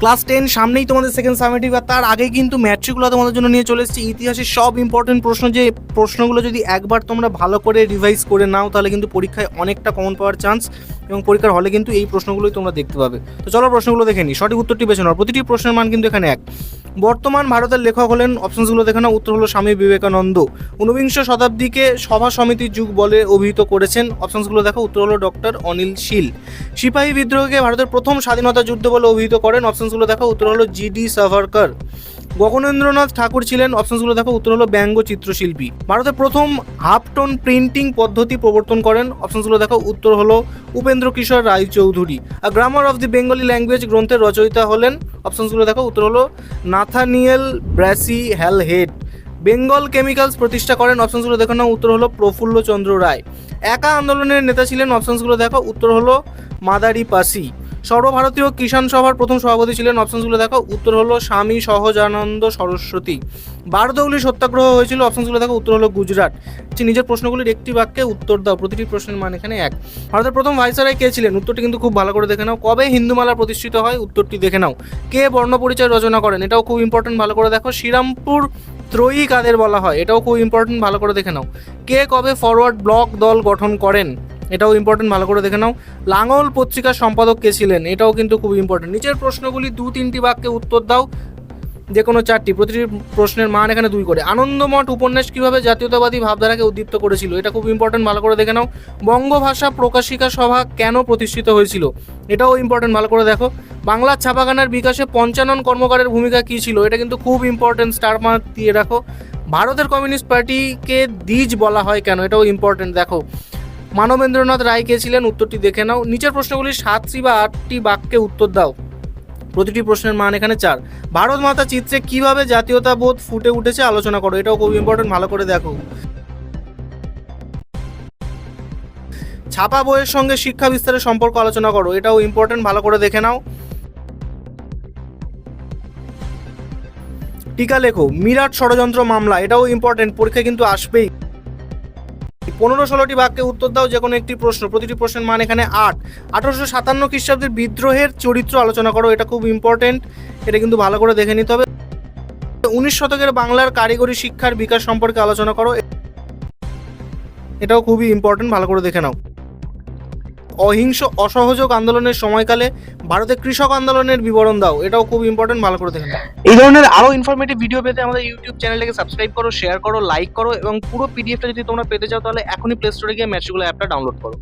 Class 10 সামনেই তোমাদের second summative, আর তার আগে কিন্তু ম্যাট্রিকুলা তোমাদের জন্য নিয়ে চলে এসেছি ইতিহাসের সব ইম্পর্টেন্ট প্রশ্ন। যে প্রশ্নগুলো যদি একবার তোমরা ভালো করে রিভাইজ করে নাও তাহলে কিন্তু পরীক্ষায় অনেকটা কমন পাওয়ার চান্স, এবং পরীক্ষার হলে কিন্তু এই প্রশ্নগুলোই তোমরা দেখতে পাবে। তো চলো প্রশ্নগুলো দেখে নিই। সঠিক উত্তরটি বেছে নাও। প্রতিটি প্রশ্নের মান কিন্তু এখানে এক। বর্তমান ভারতের লেখক হলেন, অপশনসগুলো দেখে নাও। উত্তর হলো স্বামী বিবেকানন্দ। ঊনবিংশ শতাব্দীকে সভা সমিতির যুগ বলে অভিহিত করেছেন, অপশনসগুলো দেখো। উত্তর হলো ডক্টর অনিল শীল। সিপাহী বিদ্রোহকে ভারতের প্রথম স্বাধীনতা যুদ্ধ বলে অভিহিত করেন, অপশনসগুলো দেখো। উত্তর হলো জিডি সাভারকর। গগনেন্দ্রনাথ ঠাকুর ছিলেন, অপশনসগুলো দেখো। উত্তর হলো ব্যঙ্গ চিত্রশিল্পী। ভারতের প্রথম হাফটোন প্রিন্টিং পদ্ধতি প্রবর্তন করেন, অপশনসগুলো দেখো। উত্তর হলো উপেন্দ্র কিশোর রায়চৌধুরী। আর grammar of the Bengali language গ্রন্থের রচয়িতা হলেন, অপশনসগুলো দেখো। উত্তর হলো Nathaniel Brassey Halhed. Bengal Chemicals প্রতিষ্ঠা করেন, অপশনসগুলো দেখো না। উত্তর হলো প্রফুল্লচন্দ্র রায়। একা আন্দোলনের নেতা ছিলেন, অপশনসগুলো দেখো। উত্তর হলো মাদারি পাসি। সর্বভারতীয় কিষাণ সভার প্রথম সভাপতি ছিলেন, অপশনসগুলো দেখো। উত্তর হলো স্বামী সহজানন্দ সরস্বতী। বারদৌলি সত্যাগ্রহ হয়েছিল, অপশনসগুলো দেখো। উত্তর হলো গুজরাট। নিজের প্রশ্নগুলির একটি বাক্যে উত্তর দাও। প্রতিটি প্রশ্নের মান এখানে এক। ভারতের প্রথম ভাইসরয় কে ছিলেন? উত্তরটি কিন্তু খুব ভালো করে দেখে নাও। কবে হিন্দুমালা প্রতিষ্ঠিত হয়? উত্তরটি দেখে নাও। কে বর্ণপরিচয় রচনা করেন? এটাও খুব ইম্পর্টেন্ট, ভালো করে দেখো। শ্রীরামপুর ত্রয়ী কাদের বলা হয়? এটাও খুব ইম্পর্টেন্ট, ভালো করে দেখে নাও। কে কবে ফরওয়ার্ড ব্লক দল গঠন করেন? এটাও ইম্পর্টেন্ট, ভালো করে দেখে নাও। লাঙল পত্রিকার সম্পাদক কে ছিলেন? এটাও কিন্তু খুব ইম্পর্টেন্ট। নিচের প্রশ্নগুলি 2-3টি বাক্যে উত্তর দাও, যে কোনো 4টি। প্রতিটি প্রশ্নের মান এখানে 2 করে। আনন্দমঠ উপন্যাস কিভাবে জাতীয়তাবাদী ভাবধারাকে উদ্দীপ্ত করেছিল? এটা খুব ইম্পর্টেন্ট, ভালো করে দেখে নাও। বঙ্গভাষা প্রকাশিকা সভা কেন প্রতিষ্ঠিত হয়েছিল? এটাও ইম্পর্টেন্ট, ভালো করে দেখো। বাংলার ছাপাখানার বিকাশে পঞ্চানন কর্মকারের ভূমিকা কী ছিল? এটা কিন্তু খুব ইম্পর্টেন্ট, স্টার মার্ক দিয়ে রাখো। ভারতের কমিউনিস্ট পার্টিকে দ্বিজ বলা হয় কেন? এটাও ইম্পর্টেন্ট, দেখো। মানবেন্দ্রনাথ রায় কে ছিলেন? উত্তরটি দেখে নাও। নিচের প্রশ্নগুলি 7টি বা 8টি বাক্যে উত্তর দাও। প্রতিটি প্রশ্নের মান এখানে 4। ভারত মাতা চিত্রে কিভাবে জাতীয়তাবোধ ফুটে উঠেছে আলোচনা করো। এটাও খুব ইম্পর্টেন্ট, ভালো করে দেখো। ছাপা বইয়ের সঙ্গে শিক্ষা বিস্তারের সম্পর্ক আলোচনা করো। এটাও ইম্পর্টেন্ট, ভালো করে দেখে নাও। টিকা লেখো। মিরাট ষড়যন্ত্র মামলা, এটাও ইম্পর্টেন্ট, পরীক্ষায় কিন্তু আসবেই। 15-16টি বাক্যে উত্তর দাও যে কোনো একটি প্রশ্ন। প্রতিটি প্রশ্নের মান এখানে 8। 1857 খ্রিস্টাব্দের বিদ্রোহের চরিত্র আলোচনা করো। এটা খুব ইম্পর্টেন্ট, এটা কিন্তু ভালো করে দেখে নিতে হবে। 19 শতকের বাংলার কারিগরি শিক্ষার বিকাশ সম্পর্কে আলোচনা করো। এটাও খুবই ইম্পর্টেন্ট, ভালো করে দেখে নাও। অহিংস অসহযোগ আন্দোলনের সময়কালে ভারতের কৃষক আন্দোলনের বিবরণ দাও। এটাও খুব ইম্পর্টেন্ট, ভালো করে দেখে নাও। এই ধরনের আরো ইনফরমেটিভ ভিডিও পেতে আমাদের ইউটিউব চ্যানেলটাকে সাবস্ক্রাইব করো, শেয়ার করো, লাইক করো, এবং পুরো পিডিএফটা যদি তোমরা পেতে চাও তাহলে এখনই প্লে স্টোরে গিয়ে ম্যাট্রিকুলা অ্যাপটা ডাউনলোড করো।